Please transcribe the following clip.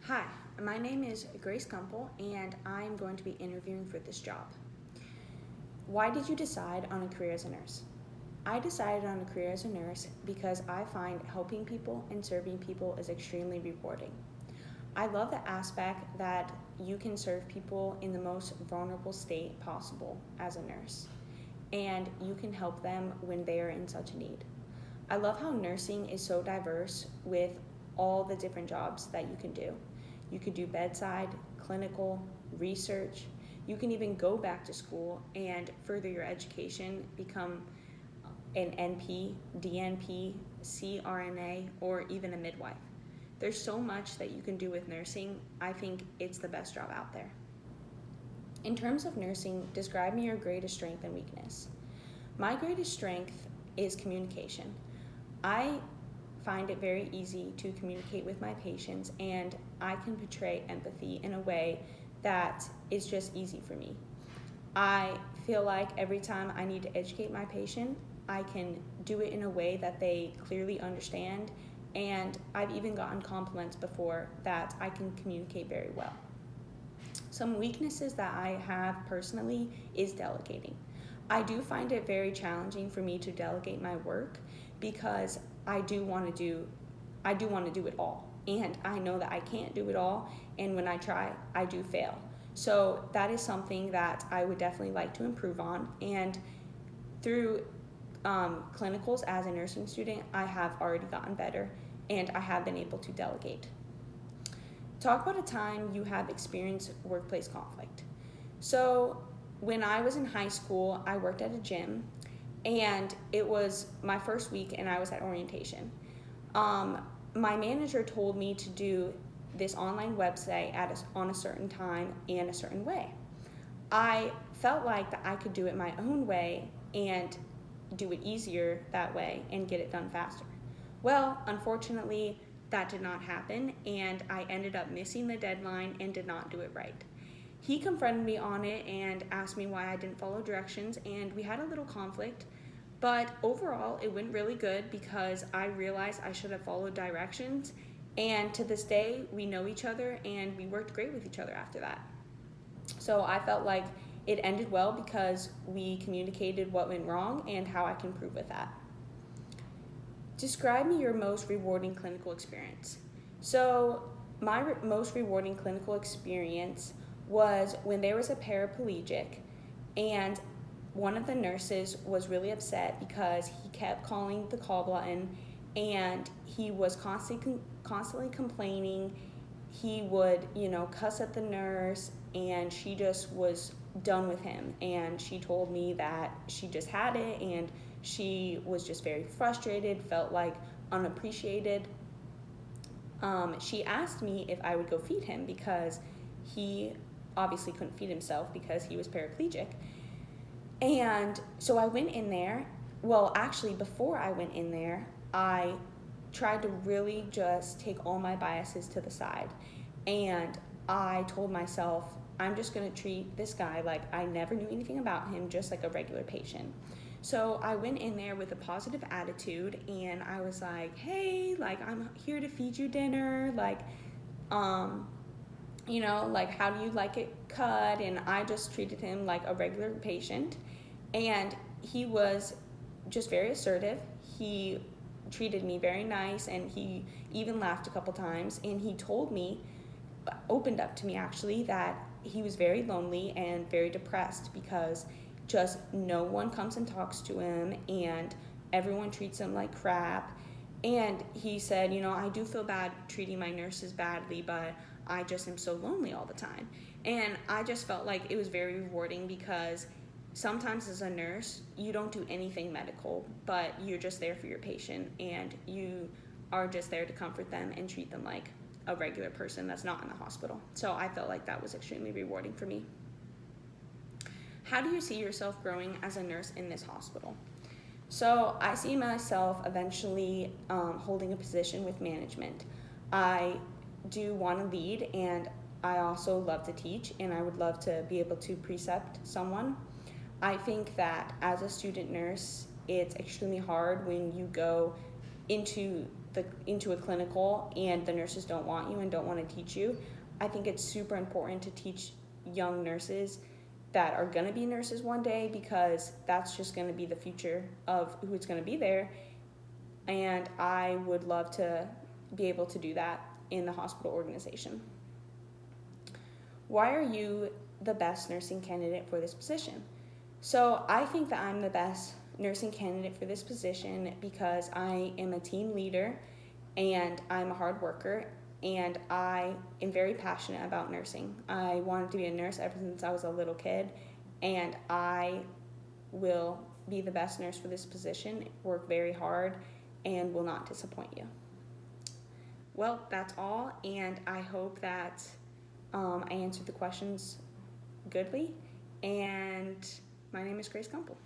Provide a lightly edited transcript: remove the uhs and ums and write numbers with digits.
Hi, my name is Grace Gumpel, and I'm going to be interviewing for this job. Why did you decide on a career as a nurse? I decided on a career as a nurse because I find helping people and serving people is extremely rewarding. I love the aspect that you can serve people in the most vulnerable state possible as a nurse, and you can help them when they are in such a need. I love how nursing is so diverse with all the different jobs that you can do. You could do bedside, clinical, research. You can even go back to school and further your education, become an NP, DNP, CRNA, or even a midwife. There's so much that you can do with nursing. I think it's the best job out there. In terms of nursing, describe me your greatest strength and weakness. My greatest strength is communication. I find it very easy to communicate with my patients, and I can portray empathy in a way that is just easy for me. I feel like every time I need to educate my patient, I can do it in a way that they clearly understand, and I've even gotten compliments before that I can communicate very well. Some weaknesses that I have personally is delegating. I do find it very challenging for me to delegate my work because I do want to do it all, and I know that I can't do it all, and when I try, I do fail. So that is something that I would definitely like to improve on, and through clinicals as a nursing student, I have already gotten better, and I have been able to delegate. Talk about a time you have experienced workplace conflict. So when I was in high school, I worked at a gym, and it was my first week, and I was at orientation. My manager told me to do this online website on a certain time and a certain way. I felt like that I could do it my own way and do it easier that way and get it done faster. Well, unfortunately, that did not happen, and I ended up missing the deadline and did not do it right. He confronted me on it and asked me why I didn't follow directions, and we had a little conflict. But overall, it went really good because I realized I should have followed directions, and to this day, we know each other and we worked great with each other after that. So I felt like it ended well because we communicated what went wrong and how I can improve with that. Describe me your most rewarding clinical experience. So my most rewarding clinical experience was when there was a paraplegic, and one of the nurses was really upset because he kept calling the call button, and he was constantly complaining. He would, cuss at the nurse, and she just was done with him. And she told me that she just had it, and she was just very frustrated, felt like unappreciated. She asked me if I would go feed him because he obviously couldn't feed himself because he was paraplegic. And so I went in there. Well, actually, before I went in there, I tried to really just take all my biases to the side. And I told myself, I'm just going to treat this guy like I never knew anything about him, just like a regular patient. So I went in there with a positive attitude, and I was like, hey, like, I'm here to feed you dinner. Like, how do you like it cut? And I just treated him like a regular patient. And he was just very assertive. He treated me very nice, and he even laughed a couple times. And he opened up to me actually, that he was very lonely and very depressed because just no one comes and talks to him, and everyone treats him like crap. And he said, I do feel bad treating my nurses badly, but I just am so lonely all the time. And I just felt like it was very rewarding because sometimes as a nurse, you don't do anything medical, but you're just there for your patient, and you are just there to comfort them and treat them like a regular person that's not in the hospital. So I felt like that was extremely rewarding for me. How do you see yourself growing as a nurse in this hospital? So I see myself eventually holding a position with management. I do want to lead, and I also love to teach, and I would love to be able to precept someone. I think that as a student nurse, it's extremely hard when you go into into a clinical and the nurses don't want you and don't want to teach you, I think it's super important to teach young nurses that are going to be nurses one day, because that's just going to be the future of who's going to be there. And I would love to be able to do that in the hospital organization. Why are you the best nursing candidate for this position? So I think that I'm the best nursing candidate for this position because I am a team leader and I'm a hard worker, and I am very passionate about nursing. I wanted to be a nurse ever since I was a little kid, and I will be the best nurse for this position, work very hard, and will not disappoint you. Well, that's all, and I hope that I answered the questions goodly, and my name is Grace Gumpel.